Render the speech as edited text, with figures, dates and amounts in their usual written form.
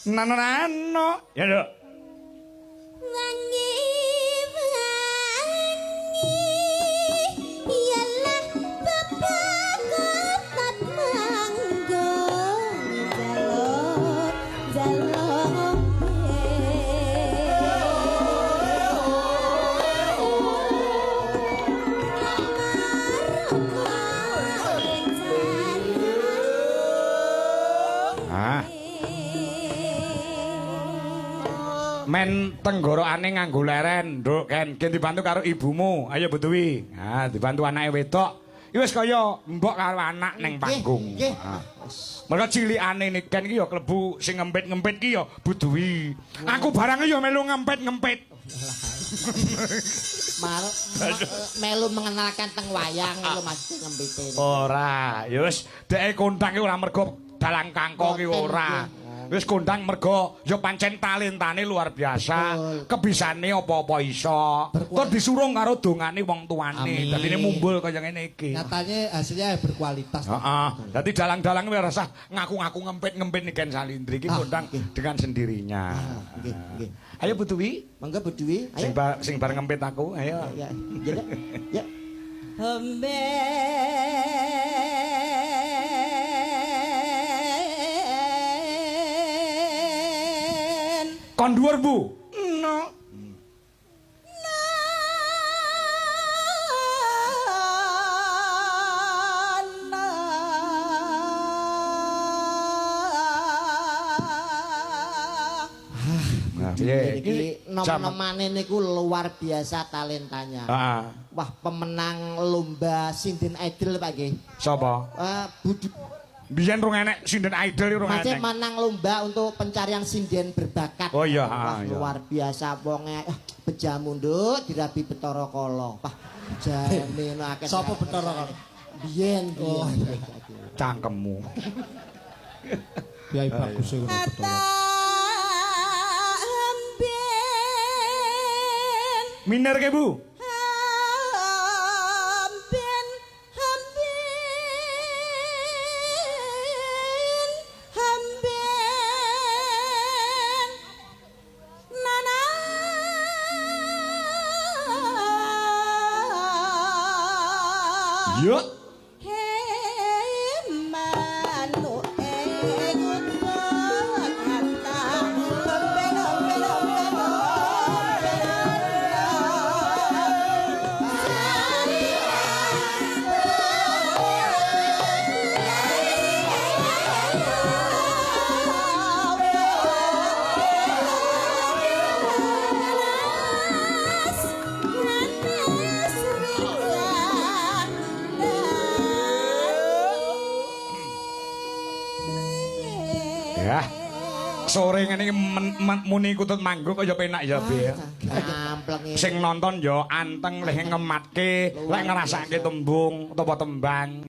Nano. Ya, Dok. Wangi yalah bapak kotat manggung jaluk Men tenggorokane nganggo leren, Nduk, Ken. Ki dibantu karo ibumu. Ayo Butuwi. Ha, dibantu anake wedok. Iki wis kaya mbok karo anak ning panggung. Nggih. Mergo cilikane nek Ken iki ya klebu sing ngempit-ngempit ki ya Butuwi. Aku barang ya melu ngempit-ngempit. Melu mengenalkan teng wayang lho Mas ngempite. Ora, ya wis dheke kondang iki ora mergo dalang kangko ki ora. Wis kondang mergo ya pancen talentane luar biasa. Kebisane apa-apa iso. Terus disurung karo dongane wong tuane. Dadine mumbul kaya ngene iki. Nyatanya hasilnya berkualitas. Heeh. Dadi dalang-dalang ora usah ngaku-ngaku ngempit-ngempit Niken Salindri iki kondang dengan sendirinya. Nggih, nggih. Ayo Butuwi, Mangga Butuwi, ayo. sing bareng ngempit aku, ayo. Ya, ya. Kon dhuwur, Bu. No. Iki nom-nomane niku luar biasa talentanya. Heeh. Wah, pemenang lomba Sinden Idol Pak nggih. Sapa? Budi Biyen rung enek sinden idol iki rung Masih enek. menang lomba untuk pencarian sinden berbakat. Oh iya, Wah, iya. luar biasa wonge bejamu nduk dirabi Betara Kala. Wah, jane akeh. Sapa Betara Kala? Biyen. Cangkemmu. Kiai bagus e Betara. Miner ke, Bu? Yuk. Ya. Sore ngene iki muni kutut manggung kaya penak ya, Be. Sing nonton ya anteng leh ngematke, lek ngrasake tembung utawa tembang.